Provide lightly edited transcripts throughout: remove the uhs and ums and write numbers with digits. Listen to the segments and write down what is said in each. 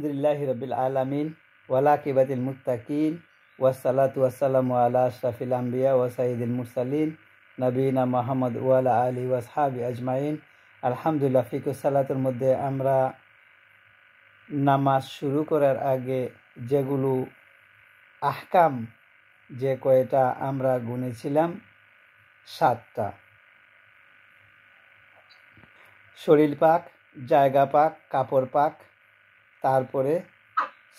আলহামদুলিল্লাহি রাব্বিল আলামিন ওয়াল আকিবাতুল মুত্তাকিন ওয়াসসালাতু ওয়াসসালামু আলা আশরাফিল আমবিয়া ওয়া সাইয়্যিদিল মুরসালিন নবিয়িনা মুহাম্মদ ওয়া আলা আলিহি ওয়া আসহাবি আজমাইন। আলহামদুলিল্লাহ, ফিকুহ সালাতের মধ্যে আমরা নামাজ শুরু করার আগে যেগুলো আহকাম যে কয়টা আমরা গুনেছিলাম 7টা। শরীর পাক, জায়গা পাক, কাপড় পাক, তারপরে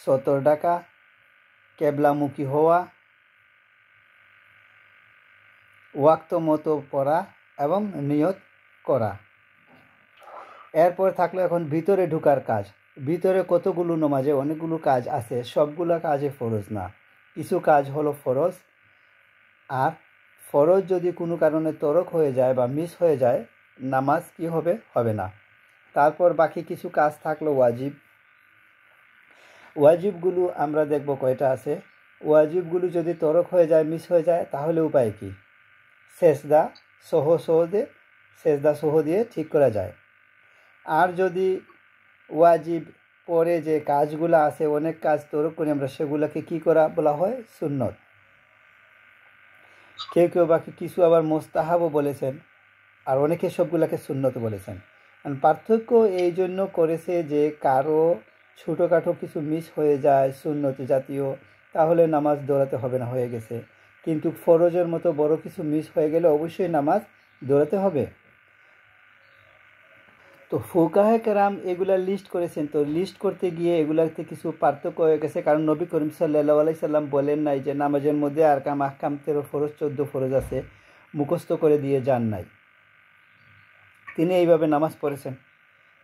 সতর ডাকা, কেবলামুখী হওয়া, ওয়াক্ত মতো পড়া এবং নিয়ত করা। এরপর থাকলো এখন ভিতরে ঢুকার কাজ। ভিতরে কতগুলো নামাজে অনেকগুলো কাজ আছে, সবগুলো কাজে ফরজ না, কিছু কাজ হলো ফরজ। আর ফরজ যদি কোনো কারণে তরক হয়ে যায় বা মিস হয়ে যায়, নামাজ কি হবে? হবে না। তারপর বাকি কিছু কাজ থাকলো ওয়াজিব। ওয়াজিবগুলো আমরা দেখব কয়টা আছে। ওয়াজিবগুলো যদি তরক হয়ে যায়, মিস হয়ে যায়, তাহলে উপায় কি? সেজদা সহ দিয়ে ঠিক করা যায়। আর যদি ওয়াজিব পরে যে কাজগুলো আছে, অনেক কাজ তরক করে আমরা, সেগুলোকে কি করা বলা হয়? সুন্নত। কেউ কেউ বাকি কিছু আবার মোস্তাহাবও বলেছেন, আর অনেকে সবগুলোকে সুন্নত বলেছেন। পার্থক্য এই জন্য করেছে যে কারো ছোটোখাটো কিছু মিস হয়ে যায় সুন্নত জাতীয়, তাহলে নামাজ দৌড়াতে হবে না, হয়ে গেছে। কিন্তু ফরজের মতো বড় কিছু মিস হয়ে গেলে অবশ্যই নামাজ দৌড়াতে হবে। তো ফুকাহে কেরাম এগুলা লিস্ট করেছেন। তো লিস্ট করতে গিয়ে এগুলাতে কিছু পার্থক্য হয়ে গেছে, কারণ নবী করিম সাল্লাল্লাহু আলাইহি সাল্লাম বলেন নাই যে নামাজের মধ্যে আরকাম আহকাম 13 ফরজ 14 ফরজ আছে, মুখস্থ করে দিয়ে যান নাই। তিনি এইভাবে নামাজ পড়েছেন।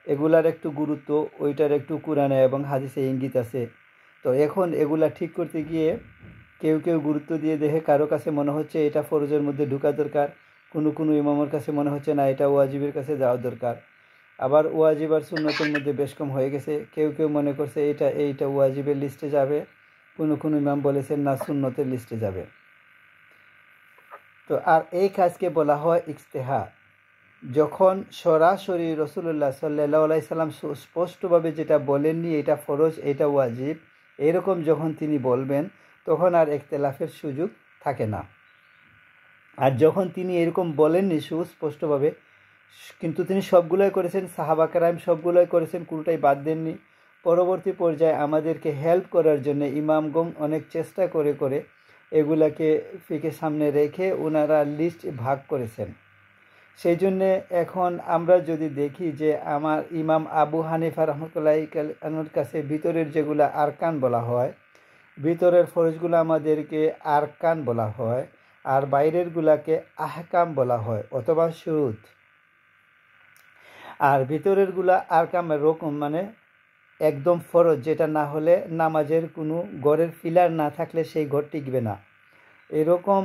এগুলার একটু গুরুত্ব, ওইটার একটু কুরআনে এবং হাদিসে ইঙ্গিত আছে। তো এখন এগুলা ঠিক করতে গিয়ে কেউ কেউ গুরুত্ব দিয়ে দেখে কারো কাছে মনে হচ্ছে এটা ফরজের মধ্যে ঢোকা দরকার, কোনো ইমামের কাছে মনে হচ্ছে না এটা ওয়াজিবের কাছে যাওয়া দরকার। আবার ওয়াজিব আর সুন্নতের মধ্যে বেশ কম হয়ে গেছে। কেউ কেউ মনে করছে এইটা ওয়াজিবের লিস্টে যাবে, কোনো ইমাম বলেছেন না সুন্নতের লিস্টে যাবে। তো আর এই কাজকে বলা হয় ইজতিহাদ। যখন সরাসরি রাসূলুল্লাহ সাল্লাল্লাহু আলাইহি সাল্লাম স্পষ্টভাবে যেটা বলেননি এটা ফরজ এটা ওয়াজিব, এরকম যখন তিনি বলবেন, তখন আর ইখতিলাফের সুযোগ থাকে না। আর যখন তিনি এরকম বলেননি সুস্পষ্টভাবে, কিন্তু তিনি সবগুলোই করেছেন, সাহাবা কেরাম সবগুলোই করেছেন, কোনোটাই বাদ দেননি। পরবর্তী পর্যায়ে আমাদেরকে হেল্প করার জন্য ইমামগণ অনেক চেষ্টা করে এগুলাকে ফিকে সামনে রেখে ওনারা লিস্ট ভাগ করেছেন। সেই জন্যে এখন আমরা যদি দেখি যে আমার ইমাম আবু হানিফা রহমতুল্লাহি আলাইহির কাছে ভিতরের যেগুলো আরকান বলা হয়, ভিতরের ফরজগুলো আমাদেরকে আরকান বলা হয়, আর বাইরেরগুলাকে আহকাম বলা হয় অথবা শুরুত। আর ভিতরেরগুলা আরকামের রকম মানে একদম ফরজ, যেটা না হলে নামাজের কোনো ঘরের ফিলার না থাকলে সেই ঘর টিকবে না। এরকম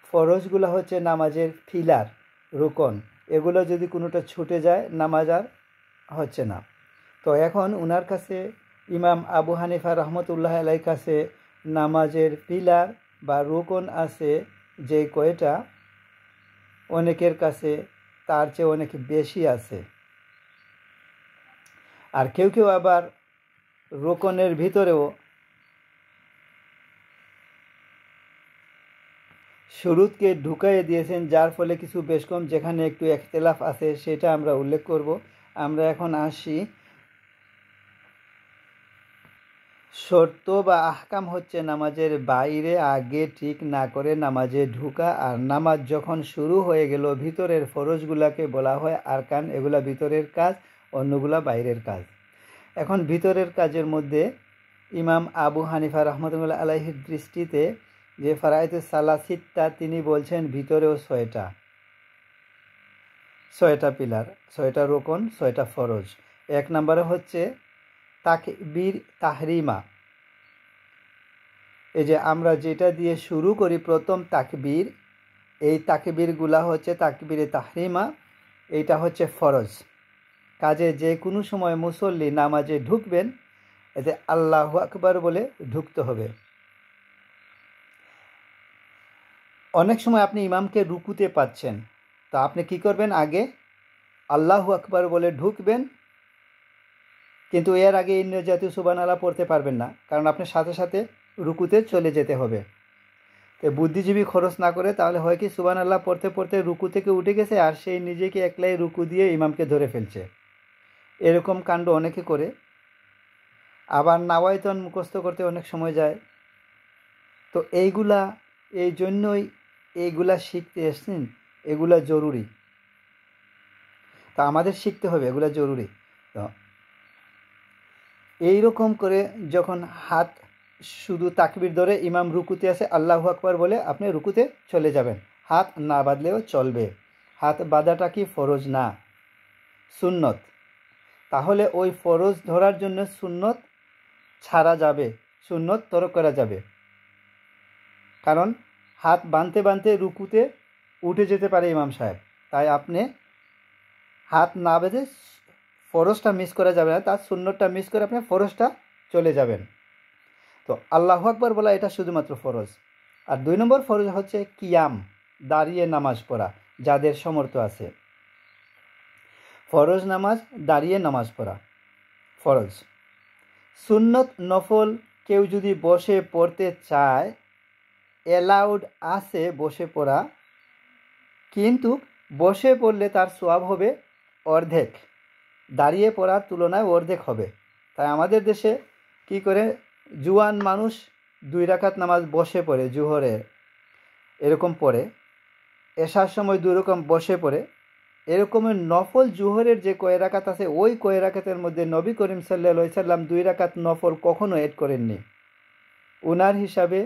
ফরজগুলো হচ্ছে নামাজের ফিলার, রোকন। এগুলো যদি কোনোটা ছুটে যায়, নামাজ আর হচ্ছে না। তো এখন ওনার কাছে ইমাম আবু হানিফা রহমতুল্লাহ আলাইহির কাছে নামাজের পিলার বা রোকন আছে যে কয়টা, অনেকের কাছে তার চেয়ে অনেক বেশি আছে। আর কেউ কেউ আবার রোকনের ভিতরেও শুরুতকে ঢুকাইয়ে দিয়েছেন, যার ফলে কিছু বেশ কম যেখানে একটু ইখতিলাফ আছে সেটা আমরা উল্লেখ করব। আমরা এখন আসি, শর্ত বা আহকাম হচ্ছে নামাজের বাইরে আগে ঠিক না করে নামাজে ঢুকা। আর নামাজ যখন শুরু হয়ে গেল, ভিতরের ফরজগুলাকে বলা হয় আরকান। এগুলা ভিতরের কাজ, অন্যগুলা বাইরের কাজ। এখন ভিতরের কাজের মধ্যে ইমাম আবু হানিফা রহমতুল্লাহ আলাইহির দৃষ্টিতে যে ফারায়েতুস সালাসিত্তা, তিনি বলছেন ভিতরেও 6টা পিলার, 6টা রোকন, 6টা ফরজ। 1 নম্বরে হচ্ছে তাকবীর তাহরিমা। এই যে আমরা যেটা দিয়ে শুরু করি প্রথম তাকবীর, এই তাকবীরগুলা হচ্ছে তাকবীরে তাহরিমা, এইটা হচ্ছে ফরজ। কাজে যে কোনো সময় মুসল্লি নামাজে ঢুকবেন, এতে আল্লাহু আকবার বলে ঢুকতে হবে। অনেক সময় আপনি ইমামকে রুকুতে পাচ্ছেন, তো আপনি কি করবেন? আগে আল্লাহু আকবার বলে ঢুকবেন, কিন্তু এর আগে এই জাতীয় সুবহানাল্লাহ পড়তে পারবেন না, কারণ আপনার সাথে সাথে রুকুতে চলে যেতে হবে। তো বুদ্ধিজীবী খরচ না করে তাহলে হয় কি সুবহানাল্লাহ পড়তে পড়তে রুকু থেকে উঠে গেছে আর সেই নিজেকে একলাই রুকু দিয়ে ইমামকে ধরে ফেলছে। এরকম কাণ্ড অনেকে করে। আবার নাওয়াইতন মুখস্থ করতে অনেক সময় যায়। তো এই জন্যই এইগুলা শিখতে এসছেন, এগুলা জরুরি। তা আমাদের শিখতে হবে, এগুলা জরুরি। তো এইরকম করে যখন হাত শুধু তাকবীর ধরে ইমাম রুকুতে আসে আল্লাহু আকবার বলে আপনি রুকুতে চলে যাবেন, হাত না বাঁধলেও চলবে। হাত বাঁধাটা কি ফরজ না, সুন্নত। তাহলে ওই ফরজ ধরার জন্য সুন্নত ছাড়া যাবে, সুন্নত তরক করা যাবে। কারণ হাত বাঁধতে বাঁধতে রুকুতে উঠে যেতে পারে ইমাম সাহেব, তাই আপনি হাত না বেঁধে ফরজটা মিস করা যাবে না, তার সুন্নতটা মিস করে আপনি ফরজটা চলে যাবেন। তো আল্লাহু আকবার বলা এটা শুধুমাত্র ফরজ। আর 2 নম্বর ফরজ হচ্ছে কিয়াম, দাঁড়িয়ে নামাজ পড়া, যাদের সমর্থ আছে। ফরজ নামাজ দাঁড়িয়ে নামাজ পড়া ফরজ। সুন্নত নফল কেউ যদি বসে পড়তে চায় অ্যালাউড আছে বসে পড়া, কিন্তু বসে পড়লে তার সওয়াব হবে অর্ধেক, দাঁড়িয়ে পড়ার তুলনায় অর্ধেক হবে। তাই আমাদের দেশে কি করে জুয়ান মানুষ 2 রাকাত নামাজ বসে পড়ে, জোহরে এরকম পড়ে, এশার সময় 2 রকম বসে পড়ে। এরকমের নফল জোহরের যে কয় রাকাত আছে ওই কয় রাকাতের মধ্যে নবী করিম সাল্লাল্লাহু আলাইহি সাল্লাম 2 রাকাত নফল কখনো এড করেননি। ওনার হিসাবে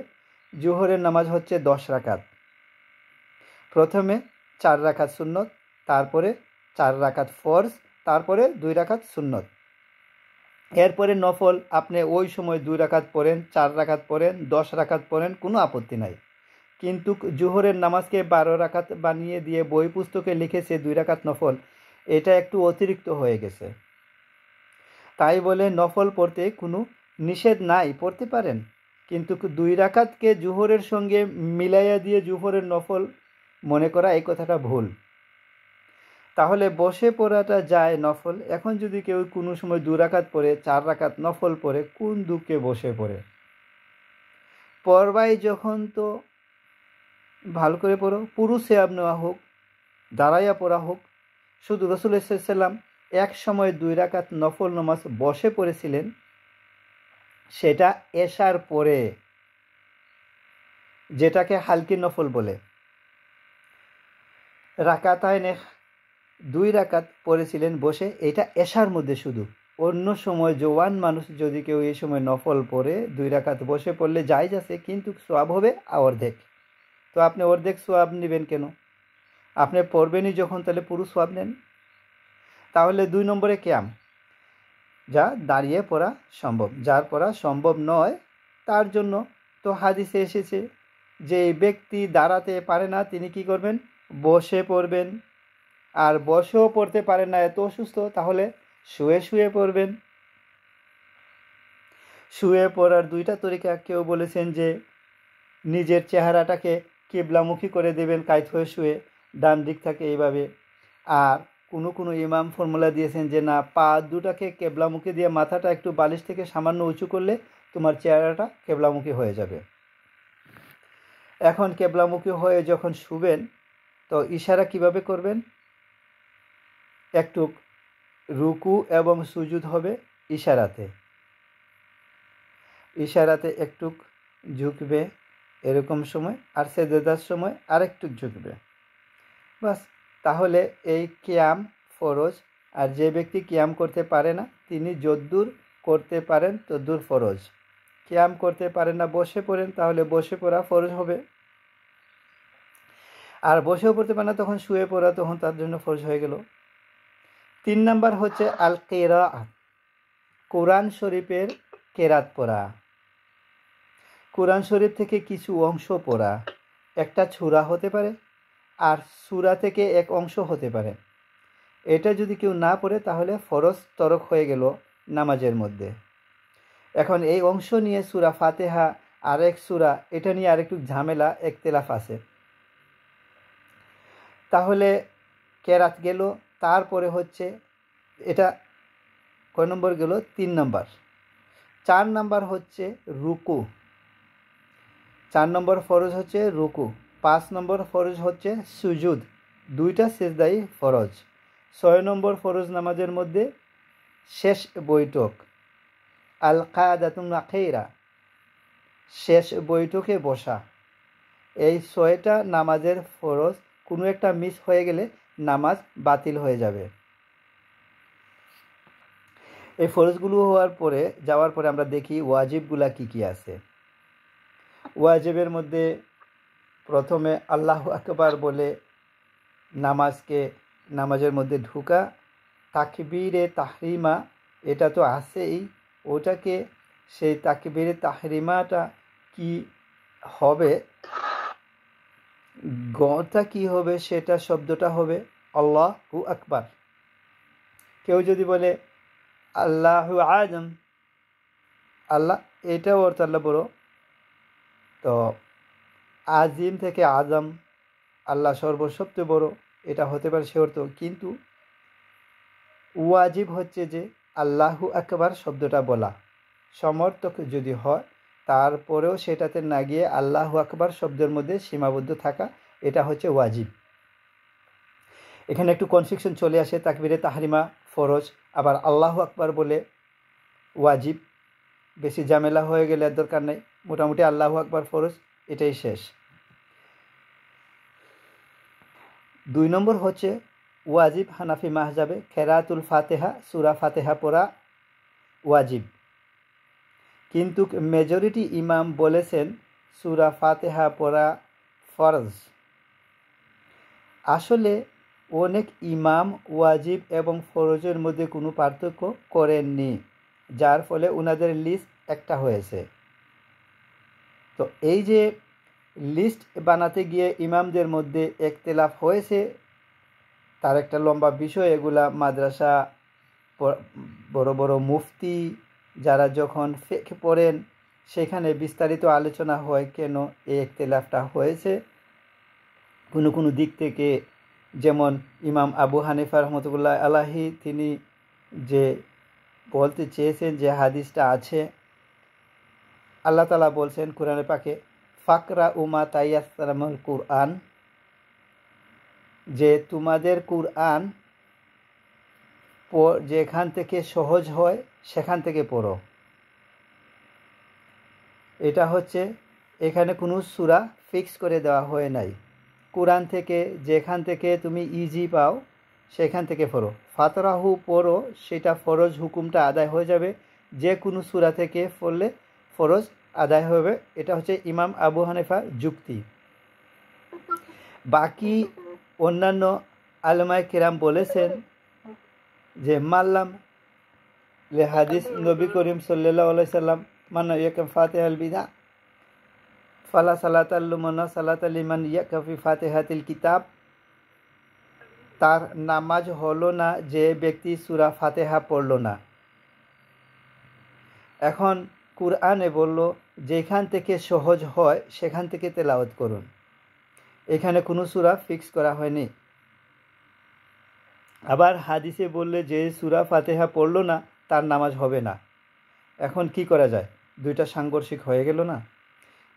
জোহরের নামাজ হচ্ছে 10 রাকাত। প্রথমে 4 রাকাত সুন্নত, তারপরে 4 রাকাত ফরজ, তারপরে 2 রাকাত সুন্নত। এরপরে নফল আপনি ওই সময় 2 রাকাত পড়েন, 4 রাকাত পড়েন, 10 রাকাত পড়েন, কোনো আপত্তি নাই। কিন্তু জোহরের নামাজকে 12 রাকাত বানিয়ে দিয়ে বই পুস্তকে লিখেছে 2 রাকাত নফল, এটা একটু অতিরিক্ত হয়ে গেছে। তাই বলে নফল পড়তে কোনো নিষেধ নাই, পড়তে পারেন, কিন্তু 2 রাকাতকে জোহরের সঙ্গে মিলাইয়া দিয়ে জোহরের নফল মনে করা এই কথাটা ভুল। তাহলে বসে পড়াটা যায় নফল। এখন যদি কেউ কোনো সময় 2 রাকাত পড়ে, 4 রাকাত নফল পড়ে, কোন দুঃখে বসে পড়ে? পড়বাই যখন তো ভালো করে পড়ো, পুরো সওয়াব নেওয়া হোক, দাঁড়াইয়া পড়া হোক। শুধু রাসূল সাল্লাল্লাহু আলাইহি ওয়াসাল্লাম এক সময় 2 রাকাত নফল নামাজ বসে পড়েছিলেন, সেটা এশার পরে, যেটাকে হালকি নফল বলে। রাকাতাইনে 2 রাকাত পড়েছিলেন বসে, এটা এশার মধ্যে শুধু। অন্য সময় জওয়ান মানুষ যদি কেউ এই সময় নফল পড়ে 2 রাকাত বসে পড়লে জায়েজ আছে, কিন্তু সওয়াব হবে অর্ধেক। তো আপনি অর্ধেক সওয়াব নেবেন কেন? আপনি পড়বেনই যখন, তাহলে পুরো সওয়াব নেন। তাহলে 2 নম্বরে কিয়াম, যা দাঁড়িয়ে পড়া সম্ভব। যার পড়া সম্ভব নয় তার জন্য তো হাদিসে এসেছে যে ব্যক্তি দাঁড়াতে পারে না তিনি কি করবেন? বসে পড়বেন। আর বসেও পড়তে পারেন না, এত অসুস্থ, তাহলে শুয়ে শুয়ে পড়বেন। শুয়ে পড়ার 2টা তরিকা। কেউ বলেছেন যে নিজের চেহারাটাকে কিবলামুখী করে দেবেন কায়িত হয়ে শুয়ে, ডান দিক থাকে এইভাবে। আর কোনো ইমাম ফর্মুলা দিয়েছেন যে না, পা দুটাকে কেবলামুখী দিয়ে মাথাটা একটু বালিশ থেকে সামান্য উঁচু করলে তোমার চেহারাটা কেবলামুখী হয়ে যাবে। এখন কেবলামুখী হয়ে যখন শুবেন তো ইশারা কিভাবে করবেন? একটু রুকু এবং সুজুদ হবে ইশারাতে, ইশারাতে একটু ঝুঁকবে এরকম সময়, আর সেজদার সময় আরেকটু ঝুঁকবে, বাস। তাহলে এই কিয়াম ফরজ। আর যে ব্যক্তি কিয়াম করতে পারে না তিনি যদ্দূর করতে পারেন তদ্দূর ফরজ। কিয়াম করতে পারেন না, বসে পড়েন, তাহলে বসে পড়া ফরজ হবে। আর বসেও পড়তে পারে না তখন শুয়ে পড়া, তখন তার জন্য ফরজ হয়ে গেল। 3 নাম্বার হচ্ছে আল কিরাআত, কোরআন শরীফের কেরাত পড়া। কোরআন শরীফ থেকে কিছু অংশ পড়া, একটা সূরা হতে পারে আর সূরা থেকে এক অংশ হতে পারে। এটা যদি কেউ না পড়ে তাহলে ফরজ তরক হয়ে গেল নামাজের মধ্যে। এখন এই অংশ নিয়ে সূরা ফাতিহা আরেক সূরা, এটা নিয়ে আরেকটু ঝামেলা, একতেলাফ আছে। তাহলে কেরাত গেল। তারপরে হচ্ছে এটা কয় নম্বর গেল? 3 নম্বর। 4 নম্বর হচ্ছে রুকু। 4 নম্বর ফরজ হচ্ছে রুকু। 5 নম্বর ফরজ হচ্ছে সুজুদ, 2টা সিজদাই ফরজ। 6 নম্বর ফরজ নামাজের মধ্যে শেষ বৈঠক, আল কাদাতুন আখিরা, শেষ বৈঠকে বসা। এই 6টা নামাজের ফরজ, কোনো একটা মিস হয়ে গেলে নামাজ বাতিল হয়ে যাবে। এই ফরজগুলো যাওয়ার পরে আমরা দেখি ওয়াজিবগুলা কি কি আছে। ওয়াজিবের মধ্যে প্রথমে আল্লাহু আকবার বলে নামাজের মধ্যে ঢুকা, তাকবীরে তাহরিমা এটা তো আছেই, ওটাকে সেই তাকবীরে তাহরিমাটা কি হবে, গটা কি হবে, সেটা শব্দটা হবে আল্লাহু আকবার। কেউ যদি বলে আল্লাহু আযম, আল্লাহ এটাও অর্থ আল্লাহ বড়, তো আজিম থেকে আজম, আল্লাহ সর্বসবচেয়ে বড়, এটা হতে পারে সে অর্থ। কিন্তু ওয়াজিব হচ্ছে যে আল্লাহু আকবার শব্দটা বলা, সমর্থক যদি হয় তারপরেও সেটাতে না গিয়ে আল্লাহু আকবার শব্দের মধ্যে সীমাবদ্ধ থাকা, এটা হচ্ছে ওয়াজিব। এখানে একটু কনফিউশন চলে আসে, তাকবীরে তাহরিমা ফরজ, আবার আল্লাহু আকবার বলে ওয়াজিব। বেশি ঝামেলা হয়ে গেলে আর দরকার নেই, মোটামুটি আল্লাহু আকবার ফরজ, এটাই শেষ। 2 নম্বর হচ্ছে ওয়াজিব হানাফি মাহজাবে কেরাতুল ফাতেহা, সূরা ফাতেহা পড়া ওয়াজিব। কিন্তু মেজরিটি ইমাম বলেছেন সূরা ফাতেহা পড়া ফরজ। আসলে অনেক ইমাম ওয়াজিব এবং ফরজের মধ্যে কোনো পার্থক্য করেননি, যার ফলে ওনাদের লিস্ট একটা হয়েছে। তো এই যে লিস্ট বানাতে গিয়ে ইমামদের মধ্যে একতেলাফ হয়েছে, তার একটা লম্বা বিষয়। এগুলা মাদ্রাসা বড় বড় মুফতি যারা যখন ফিকহ পড়েন সেখানে বিস্তারিত আলোচনা হয় কেন এই একতেলাফটা হয়েছে কোনো কোনো দিক থেকে। যেমন ইমাম আবু হানিফা রহমতুল্লাহ আলাহি, তিনি যে বলতে চেয়েছেন যে হাদিসটা আছে, আল্লাহ তাআলা বলছেন কোরআনে পাকে ফাকরা উমা তাইয়াসসারামুল কুরআন, যে তোমাদের কুরআন যেখান থেকে সহজ হয় সেখান থেকে পড়ো। এটা হচ্ছে, এখানে কোনো সূরা ফিক্স করে দেওয়া হয় নাই, কোরআন থেকে যেখান থেকে তুমি ইজি পাও সেখান থেকে পড়ো। ফাতরাহু পড়ো, সেটা ফরজ হুকুমটা আদায় হয়ে যাবে, যে কোনো সূরা থেকে পড়লে ফরজ আদায় হবে। এটা হচ্ছে ইমাম আবু হানিফার যুক্তি। বাকি অন্যান্য আলেমায়ে কেরাম বলেছেন যে মাল্লাম লে হাদিস নবী করিম সাল্লাল্লাহু আলাইহি সাল্লাম মান্না ইয়াকাম ফাতিহাল বিদা ফালা সালাতা লিমান সালাতা লিমান ইয়াকাফি ফাতিহাতিল কিতাব, তার নামাজ হলো না যে ব্যক্তি সূরা ফাতিহা পড়ল না। এখন কুরআনে বলল যেখান থেকে সহজ হয় সেখান থেকে তেলাওয়াত করুন, এখানে কোনো সূরা ফিক্স করা হয়নি। আবার হাদিসে বললে যে সূরা ফাতিহা পড়ল না তার নামাজ হবে না। এখন কি করা যায়? দুইটা সাংঘর্ষিক হয়ে গেল না?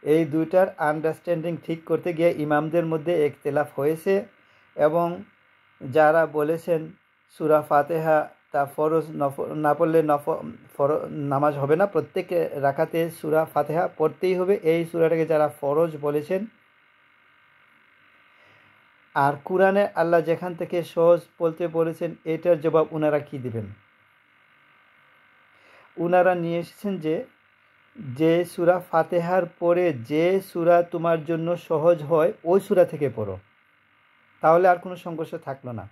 এই দুইটার আন্ডারস্ট্যান্ডিং ঠিক করতে গিয়ে ইমামদের মধ্যে একতেলাফ হয়েছে, এবং যারা বলেছেন সূরা ফাতিহা তা ফরজ না পড়লে নামাজ হবে না, প্রত্যেক রাকাতে সূরা ফাতিহা পড়তেই হবে, এই সূরাটাকে যারা ফরজ বলেছেন। আর কুরআনে আল্লাহ যেখান থেকে সহজ বলতে বলেছেন, এটার জবাব ওনারা কি দিবেন? ওনারা নিয়ে এসেছেন যে সূরা ফাতিহার পরে যে সূরা তোমার জন্য সহজ হয় ওই সূরা থেকে পড়ো, তাহলে আর কোনো সংঘর্ষ থাকলো না।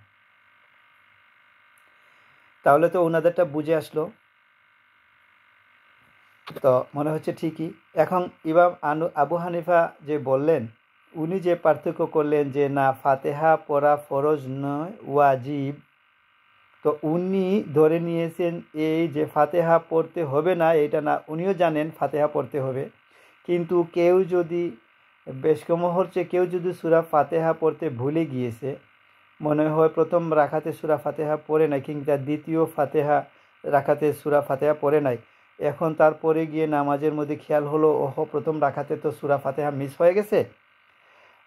তাহলে তো ওনাদেরটা বুঝে আসলো, তো মনে হচ্ছে ঠিকই। এখন ইমাম আবু হানিফা যে বললেন, উনি যে পার্থক্য করলেন যে না ফাতিহা পড়া ফরজ নয় ওয়াজিব, তো উনি ধরে নিয়েছেন এই যে ফাতিহা পড়তে হবে না এটা না, উনিও জানেন ফাতিহা পড়তে হবে। কিন্তু কেউ যদি বেশ কম হচ্ছে, কেউ যদি সূরা ফাতিহা পড়তে ভুলে গিয়েছে, মনে হয় প্রথম রাকাতে সূরা ফাতিহা পড়ে না, কিংবা দ্বিতীয় ফাতিহা রাকাতে সূরা ফাতিহা পড়ে নাই, এখন তারপরে গিয়ে নামাজের মধ্যে খেয়াল হলো ওহো প্রথম রাকাতে তো সূরা ফাতিহা মিস হয়ে গেছে।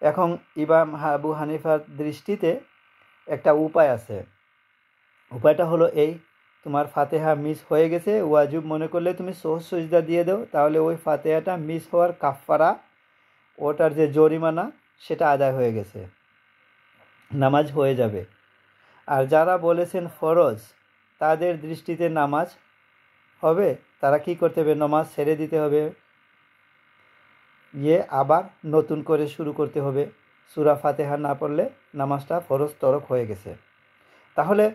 এখন ইমাম আবু হানিফার দৃষ্টিতে একটা উপায় আছে। উপায়টা হলো এই, তোমার ফাতিহা মিস হয়ে গেছে, ওয়াজিব মনে করলে তুমি সহজ সিজদা দিয়ে দাও, তাহলে ওই ফাতিহাটা মিস হওয়ার কাফফারা, ওটার যে জরিমানা সেটা আদায় হয়ে গেছে, নামাজ হয়ে যাবে। আর যারা বলেছেন ফরজ, তাদের দৃষ্টিতে নামাজ হবে, তারা কি করতে হবে, নামাজ ছেড়ে দিতে হবে, আবার নতুন করে শুরু করতে হবে। সূরা ফাতিহা না পড়লে নামাজটা ফরজ তরক হয়ে গেছে। তাহলে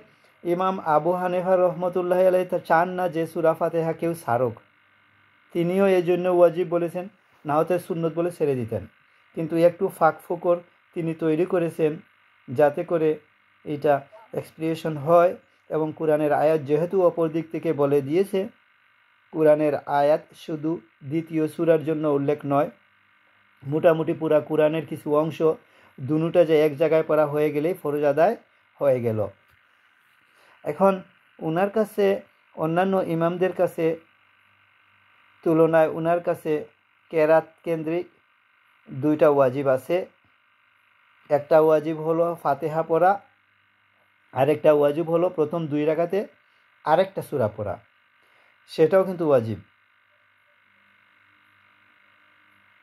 ইমাম আবু হানিফা রহমতুল্লাহ আলাইহি চান না যে সূরা ফাতিহা কেউ ছাড়ুক, তিনিও এই জন্য ওয়াজিব বলেছেন, না হতে সুন্নত বলে ছেড়ে দিতেন। কিন্তু একটু ফাঁক ফোকর তিনি তৈরি করেছেন যাতে করে এটা এক্সপ্রিয়েশন হয়, এবং কোরআনের আয়াত যেহেতু অপর দিক থেকে বলে দিয়েছে, কোরআনের আয়াত শুধু দ্বিতীয় সূরার জন্য উল্লেখ নয়, মোটামুটি পুরা কোরআনের কিছু অংশ দুটা যে এক জায়গায় পড়া হয়ে গেলেই ফরজ আদায় হয়ে গেল। এখন ওনার কাছে অন্যান্য ইমামদের কাছে তুলনায় ওনার কাছে কেরাত কেন্দ্রিক দুইটা ওয়াজিব আছে। একটা ওয়াজিব হলো ফাতিহা পড়া, আরেকটা ওয়াজিব হলো প্রথম 2 রাকাতে আরেকটা সূরা পড়া, সেটাও কিন্তু ওয়াজিব।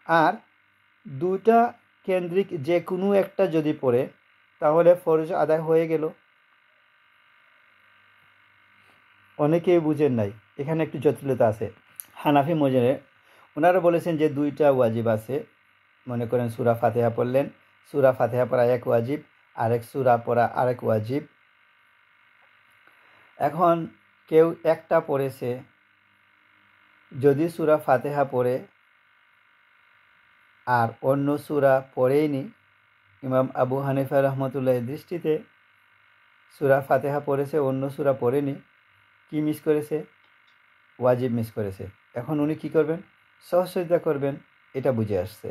আর দুটা কেন্দ্রিক যে কোনো একটা যদি পড়ে তাহলে ফরজ আদায় হয়ে গেল। অনেকেই বুঝেন নাই, এখানে একটু জটিলতা আছে। হানাফি মজরে ওনারা বলেছেন যে 2টা ওয়াজিব আছে। মনে করেন সূরা ফাতিহা পড়লেন, সূরা ফাতিহা পড়া এক ওয়াজিব, আরেক সূরা পড়া আরেক ওয়াজিব। এখন কেউ একটা পড়েছে, যদি সূরা ফাতিহা পড়ে আর অন্য সূরা পড়েইনি, ইমাম আবু হানিফা রহমতুল্লাহের দৃষ্টিতে সূরা ফাতিহা পড়েছে, অন্য সূরা পড়েনি, কি মিস করেছে, ওয়াজিব মিস করেছে। এখন উনি কি করবেন, সহজ সিজদা করবেন, এটা বুঝে আসছে।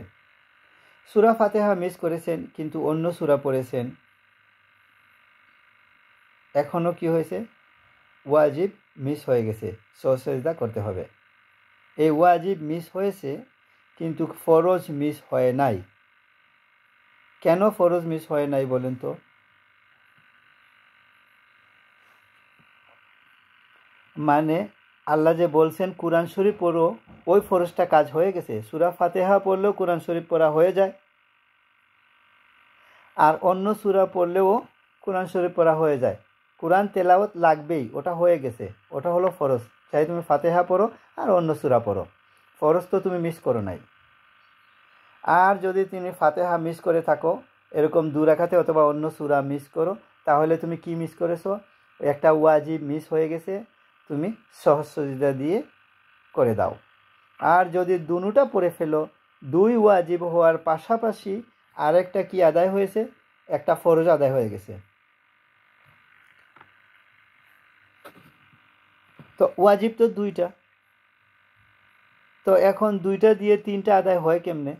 সূরা ফাতিহা মিস করেছেন কিন্তু অন্য সূরা পড়েছেন, এখনও কি হয়েছে, ওয়াজিব মিস হয়ে গেছে, সহজ সিজদা করতে হবে। এই ওয়াজিব মিস হয়েছে কিন্তু ফরজ মিস হয় নাই। কেন ফরজ মিস হয় নাই বলেন তো? মানে আল্লাহ যে বলছেন কোরআন শরীফ পড়ো, ওই ফরজটা কাজ হয়ে গেছে। সূরা ফাতিহা পড়লেও কোরআন শরীফ পড়া হয়ে যায়, আর অন্য সূরা পড়লেও কোরআন শরীফ পড়া হয়ে যায়। কোরআন তেলাওয়াত লাগবেই, ওটা হয়ে গেছে, ওটা হলো ফরজ। চাই তুমি ফাতিহা পড়ো আর অন্য সূরা পড়ো, ফরজ তো তুমি মিস করো নাই। আর যদি তুমি ফাতিহা মিস করে থাকো, এরকম 2 রাকাতে অথবা অন্য সূরা মিস করো, তাহলে তুমি কি মিস করেছো, একটা ওয়াজিব মিস হয়ে গেছে, তুমি সহজ সিজদা দিয়ে করে দাও। আর যদি দুটা পড়ে ফেলো, 2 ওয়াজিব হওয়ার পাশাপাশি আরেকটা কি আদায় হয়েছে, একটা ফরজ আদায় হয়ে গেছে। তো ওয়াজিব তো 2টা, তো এখন 2টা দিয়ে 3টা আদায় হয় কেমনে,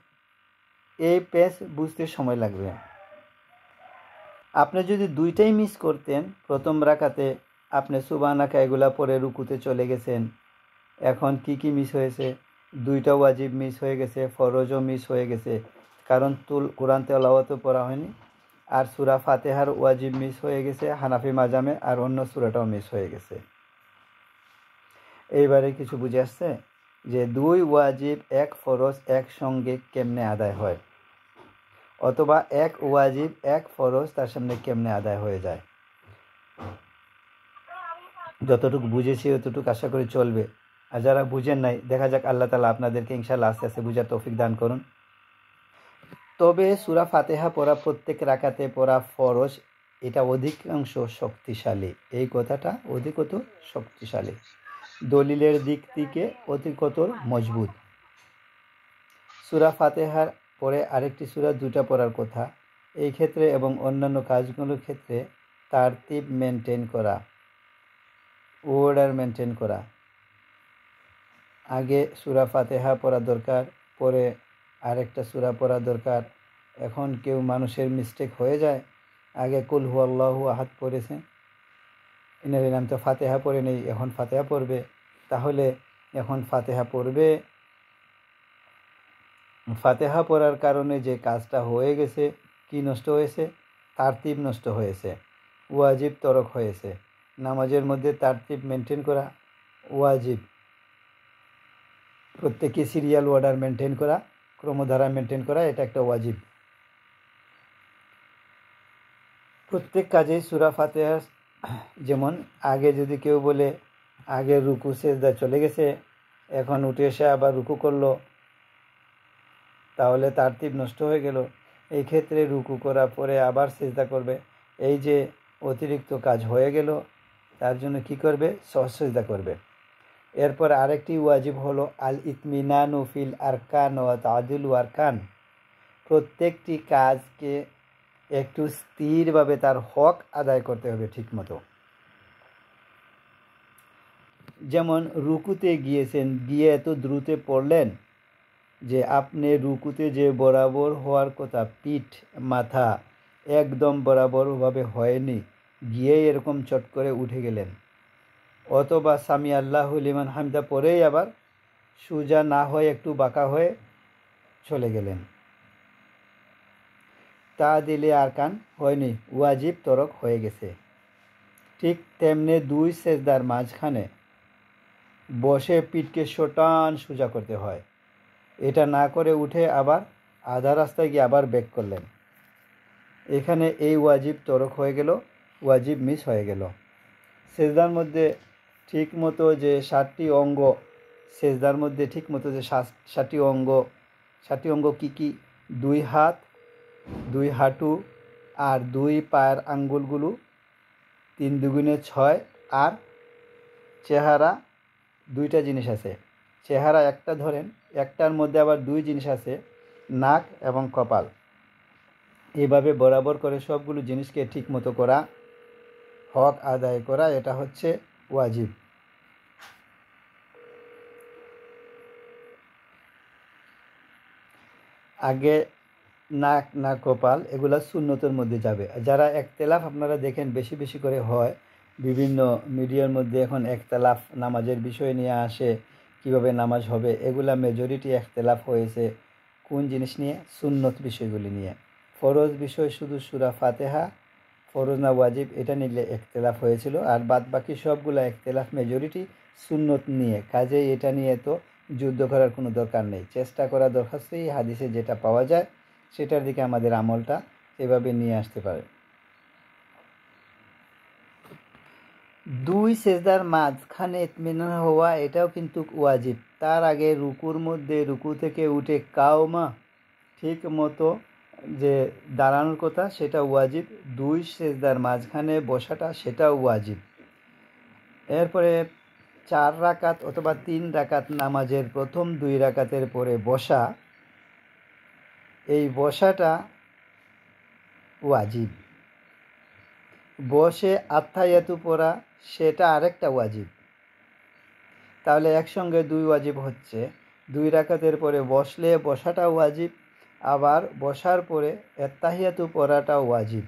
এই পেজ বুঝতে সময় লাগবে। আপনি যদি 2টাই মিস করতেন, প্রথম রাকাতে আপনি সুবহানাকা এগুলা পরে রুকুতে চলে গেছেন, এখন কি মিস হয়েছে, 2টা ওয়াজিব মিস হয়ে গেছে, ফরজও মিস হয়ে গেছে, কারণ কোরআন তেলাওয়াতও পড়া হয়নি, আর সূরা ফাতিহার ওয়াজিব মিস হয়ে গেছে হানাফি মাজামে, আর অন্য সূরাটাও মিস হয়ে গেছে। এইবারে কিছু বুঝে আসছে যে 2 ওয়াজিব 1 ফরজ একসঙ্গে কেমনে আদায় হয়, অথবা 1 ওয়াজিব 1 ফরজ তার সামনে কেমনে আদায় হয়ে যায়। যতটুকু বুঝেছি ততটুকু আশা করি চলবে। আর যারা বুঝেন নাই, দেখা যাক আল্লাহ তাআলা আপনাদেরকে ইনশাআল্লাহ আস্তে আস্তে বুঝার তৌফিক দান করুন। তবে সূরা ফাতিহা পড়া প্রত্যেক রাকাতে পড়া ফরজ, এটা অধিকাংশ শক্তিশালী, এই কথাটা অধিকতর শক্তিশালী, দলিলের দিক থেকে অধিকতর মজবুত। সূরা ফাতিহার পরে আরেকটি সূরা 2টা পড়ার কথা, এই ক্ষেত্রে এবং অন্যান্য কাজগুলোর ক্ষেত্রে তারতিব মেনটেন করা, অর্ডার মেনটেন করা। আগে সূরা ফাতিহা পড়া দরকার, পরে আরেকটা সূরা পড়া দরকার। এখন কেউ মানুষের মিস্টেক হয়ে যায়, আগে কুল হুয়াল্লাহু আহাদ পড়েছে, ইন্নাল নাম তো ফাতেহা পড়ে নেই, এখন ফাতেহা পড়বে। তাহলে এখন ফাতেহা পড়বে। ফাতেহা পড়ার কারণে যে কাজটা হয়ে গেছে, কি নষ্ট হয়েছে? তারতিব নষ্ট হয়েছে, ওয়াজিব তরক হয়েছে। নামাজের মধ্যে তারতিব মেনটেন করা ওয়াজিব। প্রত্যেকে সিরিয়াল অর্ডার মেনটেন করা, ক্রমধারা মেনটেন করা, এটা একটা ওয়াজিব। প্রত্যেক কাজে সূরা ফাতিহা, যেমন আগে যদি কেউ বলে আগে রুকু সেজদা চলে গেছে, এখন উঠে এসে আবার রুকু করলো, তাহলে তারতিব নষ্ট হয়ে গেল। এই ক্ষেত্রে রুকু করার পরে আবার সেজদা করবে। এই যে অতিরিক্ত কাজ হয়ে গেল, তার জন্য কি করবে? সেজদা করবে। এরপর আরেকটি ওয়াজিব হলো আল ইতমিনানু ফিল আরকান ওয়া তাদিলু আরকান। প্রত্যেকটি কাজকে একটু স্থিরভাবে তার হক আদায় করতে হবে ঠিকমতো। যেমন রুকুতে গিয়েছেন, গিয়ে এত দ্রুত পড়লেন যে আপনি রুকুতে যে বরাবর হওয়ার কথা, পিঠ মাথা একদম বরাবরভাবে হয়নি, গিয়ে এরকম চট করে উঠে গেলেন। অথবা সামি আল্লাহু লিমান হামিদা পরেই আবার সোজা না হয়ে একটু বাঁকা হয়ে চলে গেলেন, তা দিলে আরকান হয়নি, ওয়াজিব তরক হয়ে গেছে। ঠিক তেমনি দুই সেজদার মাঝখানে বসে পিঠকে সটান সোজা করতে হয়। এটা না করে উঠে আবার আধা রাস্তায় গিয়ে আবার ব্যাক করলেন, এখানে এই ওয়াজিব তরক হয়ে গেল, ওয়াজিব মিস হয়ে গেল। সেজদার মধ্যে ঠিক মতো যে 7টি অঙ্গ, সেজদার মধ্যে ঠিক মতো যে 7টি অঙ্গ কি কি? 2 হাত, 2 হাঁটু আর 2 পায়ের আঙ্গুলগুলো, 3 দুগুণে 6, আর চেহারা। 2টা জিনিস আছে, চেহারা একটা ধরেন, একটার মধ্যে আবার 2 জিনিস আছে, নাক এবং কপাল। এইভাবে বরাবর করে সবগুলো জিনিসকে ঠিক মতো করা, হক আদায় করা, এটা হচ্ছে ওয়াজিব। আগে নাক না কপাল, এগুলা সুন্নতের মধ্যে যাবে। যারা একতেলাফ আপনারা দেখেন বেশি বেশি করে হয়, বিভিন্ন মিডিয়ার মধ্যে এখন একতেলাফ নামাজের বিষয় নিয়ে আসে, কিভাবে নামাজ হবে, এগুলা মেজরিটি একতেলাফ হয়েছে কোন জিনিস নিয়ে? সুন্নত বিষয়গুলি নিয়ে। ফরজ বিষয় শুধু সূরা ফাতিহা ফরজ না ওয়াজিব, এটা নিলে একতেলাফ হয়েছিল, আর বাদ বাকি সবগুলা একতেলাফ মেজরিটি সুন্নত নিয়ে। কাজে এটা নিয়ে তো যুদ্ধ করার কোনো দরকার নেই, চেষ্টা করা দরকার। সেই হাদিসে যেটা পাওয়া যায় সেটার দিকে আমাদের আমলটা এভাবে নিয়ে আসতে পারে। 2 সেজদার মাঝখানে ইতমিনান হওয়া, এটাও কিন্তু ওয়াজিব। তার আগে রুকুর মধ্যে রুকু থেকে উঠে কাওমা ঠিক মতো যে দাঁড়ানোর কথা, সেটা ওয়াজিব। 2 সেজদার মাঝখানে বসাটা, সেটাও ওয়াজিব। এরপরে 4 রাকাত অথবা 3 রাকাত নামাজের প্রথম 2 রাকাতের পরে বসা, এই বসাটা ওয়াজিব। বসে আত্তাহিয়াতু পড়া, সেটা আরেকটা ওয়াজিব। তাহলে একসঙ্গে 2 ওয়াজিব হচ্ছে। 2 রাকাতের পরে বসলে বসাটা ওয়াজিব, আবার বসার পরে আত্তাহিয়াতু পড়াটা ওয়াজিব।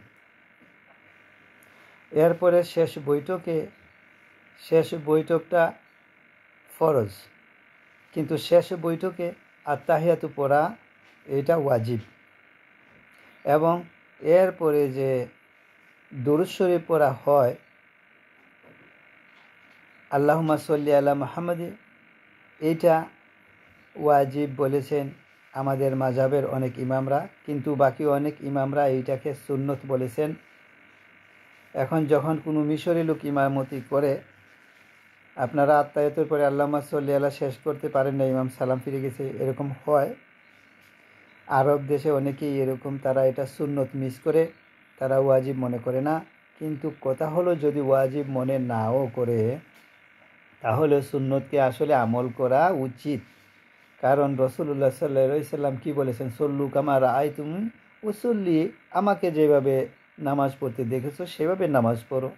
এরপরে শেষ বৈঠকটা ফরজ, কিন্তু শেষ বৈঠকে আত্তাহিয়াতু পড়া এটা ওয়াজিব। এবং এরপরে যে দুরূদ শরীফ পড়া হয়, আল্লাহুম্মা সাল্লি আলা মুহাম্মাদি, এইটা ওয়াজিব বলেছেন আমাদের মাযহাবের অনেক ইমামরা, কিন্তু বাকি অনেক ইমামরা এইটাকে সুন্নত বলেছেন। এখন যখন কোনো মিশরি লোক ইমামতি করে, আপনারা আত্তাহিয়াতুর পরে আল্লাহুম্মা সাল্লি আলা শেষ করতে পারেন না, ইমাম সালাম ফিরে গেছে, এরকম হয়। আরব দেশে অনেকেই এরকম, তারা এটা সুন্নত মিস করে, তারা ওয়াজিব মনে করে না। কিন্তু কথা হলো, যদি ওয়াজিব মনে নাও করে, তাহলে সুন্নতকে আসলে আমল করা উচিত। কারণ রাসূলুল্লাহ সাল্লাল্লাহু আলাইহি সাল্লাম কি বলেছেন? সল্লু কামা রাআইতুমুনি উসাল্লি, আমাকে যেভাবে নামাজ পড়তে দেখেছো সেভাবে নামাজ পড়ো।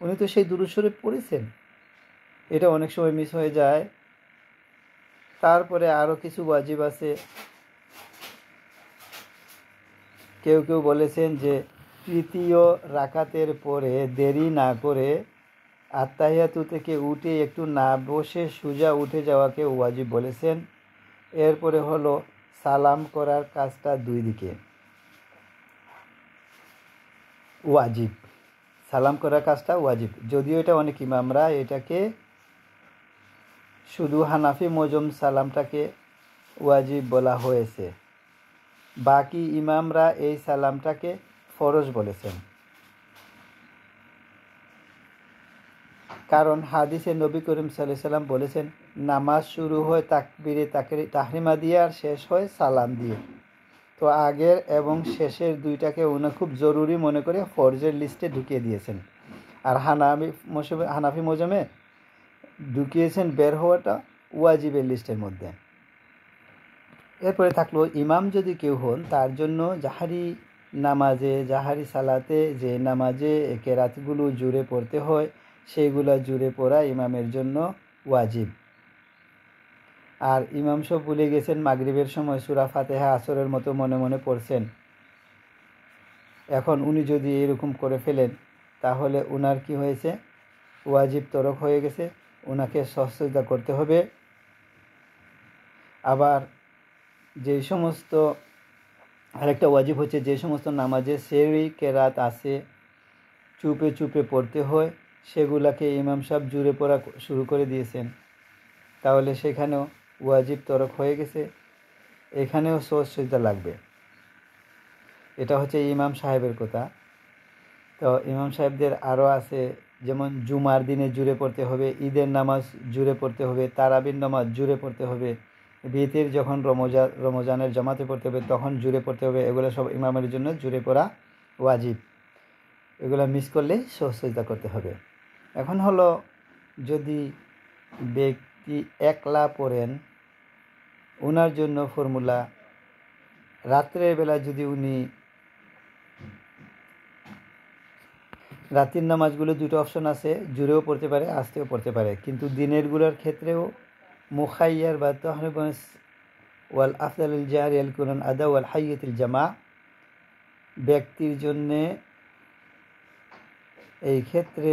উনি তো সেই দুরূদ শরীফ পড়েছেন, এটা অনেক সময় মিস হয়ে যায়। তারপরে আরও কিছু ওয়াজিব আছে। কেউ বলেছেন যে তৃতীয় রাকাতের পরে দেরি না করে আত্তাহিয়াতু থেকে উঠে একটু না বসে সোজা উঠে যাওয়াকে ওয়াজিব বলেছেন। এরপরে হলো সালাম করার কাজটা দুই দিকে ওয়াজিব, সালাম করার কাজটা ওয়াজিব। যদিও এটা অনেক ইমামরা এটাকে শুধু হানাফি মজম সালামটাকে ওয়াজিব বলা হয়েছে, বাকি ইমামরা এই সালামটাকে ফরজ বলেছেন। কারণ হাদিসে নবী করিম সাল্লাল্লাহু আলাইহি সাল্লাম বলেছেন, নামাজ শুরু হয় তাকবীরে তাহরিমা দিয়ে আর শেষ হয় সালাম দিয়ে। তো আগের এবং শেষের দুইটাকে উনি খুব জরুরি মনে করে ফরজের লিস্টে ঢুকিয়ে দিয়েছেন, আর হানাফি মজমে ঢুকিয়েছেন বের হওয়াটা ওয়াজিবের লিস্টের মধ্যে। এরপরে থাকলো ইমাম যদি কেউ হন, তার জন্য জাহারি সালাতে যে নামাজে কেরাতগুলো জুড়ে পড়তে হয় সেইগুলো জুড়ে পড়া ইমামের জন্য ওয়াজিব। আর ইমাম সব ভুলে গেছেন, মাগরিবের সময় সূরা ফাতিহা আসরের মতো মনে মনে পড়ছেন, এখন উনি যদি এরকম করে ফেলেন তাহলে উনার কি হয়েছে, ওয়াজিব তরক হয়ে গেছে, উনাকে সজদা করতে হবে। আবার যে সমস্ত আরেকটা ওয়াজিব হচ্ছে, যে সমস্ত নামাজে সেরি কেরাত আছে চুপে চুপে পড়তে হয় সেগুলাকে ইমাম সাহেব জুড়ে পড়া শুরু করে দিয়েছেন, তাহলে সেখানেও ওয়াজিব তরক হয়ে গেছে, এখানেও সজদা লাগবে। এটা হচ্ছে ইমাম সাহেবের কথা। তো ইমাম সাহেবদের আরও আছে, যেমন জুমার দিনে জুড়ে পড়তে হবে, ঈদের নামাজ জুড়ে পড়তে হবে, তারাবির নামাজ জুড়ে পড়তে হবে, বিতির যখন রমজানের জামাতে পড়তে হবে তখন জুড়ে পড়তে হবে। এগুলো সব ইমামের জন্য জুড়ে পড়া ওয়াজিব, এগুলো মিস করলে সজদা করতে হবে। এখন হলো, যদি ব্যক্তি একলা পড়েন, ওনার জন্য ফর্মুলা, রাত্রের বেলা যদি উনি রাতের নামাজগুলো দুটো অপশন আছে, জুড়েও পড়তে পারে আস্তেও পড়তে পারে, কিন্তু দিনেরগুলোর ক্ষেত্রেও মুখাইয়ার বা তহরিবস ওয়াল আফদালুল জারি আল কুরআন আদা ওয়াল হাইয়াতুল জামা, ব্যক্তির জন্যে এই ক্ষেত্রে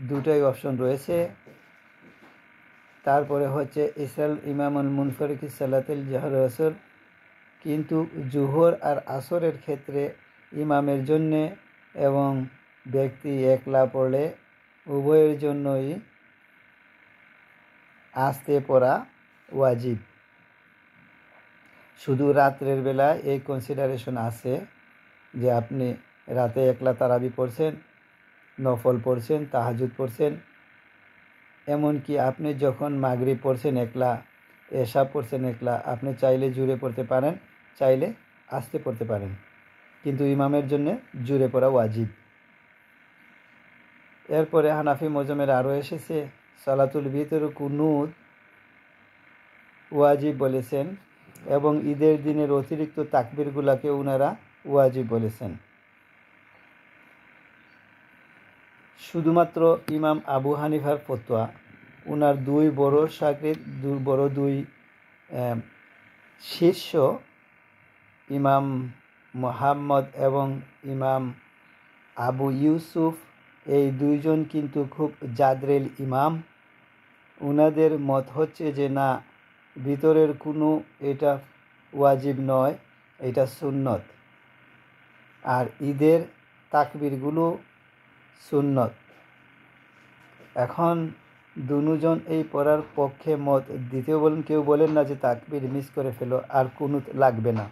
দুটোই অপশন রয়েছে। তারপরে হচ্ছে ইসরাল ইমামুল মুনফারিকি সালাতুল জহর আসর, কিন্তু জুহর আর আসরের ক্ষেত্রে ইমামের জন্যে এবং ব্যক্তি একলা পড়লে উভয়ের জন্যই আস্তে পড়া ওয়াজিব। শুধু রাত্রের বেলা এই কনসিডারেশন আছে যে আপনি রাতে একলা তারাবি পড়ছেন, নফল পড়ছেন, তাহাজুদ পড়ছেন, এমনকি আপনি যখন মাগরিব পড়ছেন একলা, এশা পড়ছেন একলা, আপনি চাইলে জুড়ে পড়তে পারেন, চাইলে আস্তে পড়তে পারেন, কিন্তু ইমামের জন্য জুড়ে পড়া ওয়াজিব। এরপরে হানাফি মজমের আরও এসেছে, সালাতুল ভিতর কুনুত ওয়াজিব বলেছেন, এবং ঈদের দিনের অতিরিক্ত তাকবীরগুলোকে ওনারা ওয়াজিব বলেছেন। শুধুমাত্র ইমাম আবু হানিফার ফতোয়া, ওনার দুই বড় শাগির্দ, দুই শিষ্য ইমাম মুহাম্মদ এবং ইমাম আবু ইউসুফ, এই দুইজন কিন্তু খুব জাদরেল ইমাম। ওনাদের মত হচ্ছে যে না, ভিতরের কোনো এটা ওয়াজিব নয়, এটা সুন্নত, আর ঈদের তাকবীরগুলো সুন্নত। এখন দুজন এই পড়ার পক্ষে মত দ্বিতীয় বলেন, কেউ বলেন না যে তাকবীর মিস করে ফেলো আর কুনুত লাগবে না,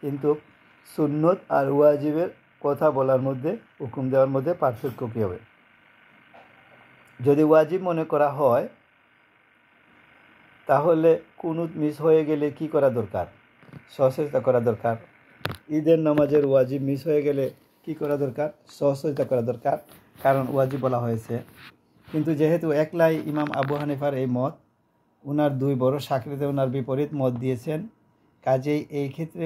কিন্তু সুন্নত আর ওয়াজিবের কথা বলার মধ্যে, হুকুম দেওয়ার মধ্যে পার্থক্য কী হবে? যদি ওয়াজিব মনে করা হয় তাহলে কুনুত মিস হয়ে গেলে কি করা দরকার? সহসিজদা করা দরকার। ঈদের নামাজের ওয়াজিব মিস হয়ে গেলে কি করা দরকার? সহসিজদা করা দরকার, কারণ ওয়াজিব বলা হয়েছে। কিন্তু যেহেতু একলাই ইমাম আবু হানিফার এই মত, ওনার দুই বড় শাগির্দে ওনার বিপরীত মত দিয়েছেন, কাজেই এই ক্ষেত্রে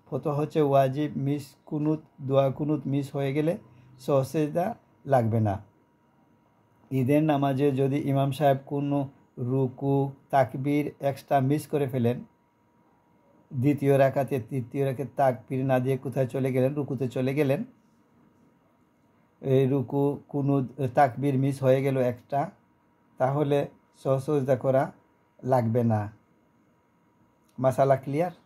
ফতোয়া হচ্ছে ওয়াজিব মিস, কুনুত, দোয়া কুনুত মিস হয়ে গেলে সহসিজদা লাগবে না। ঈদের নামাজে যদি ইমাম সাহেব কোনো রুকু তাকবীর এক্সট্রা মিস করে ফেলেন, দ্বিতীয় রাকাতে তৃতীয় রাকাতে তাকবীর না দিয়ে কোথায় চলে গেলেন, রুকুতে চলে গেলেন, এই রুকু কুনুত তাকবীর মিস হয়ে গেল একটা, তাহলে সহজদা করা লাগবে না। মাসালা ক্লিয়ার?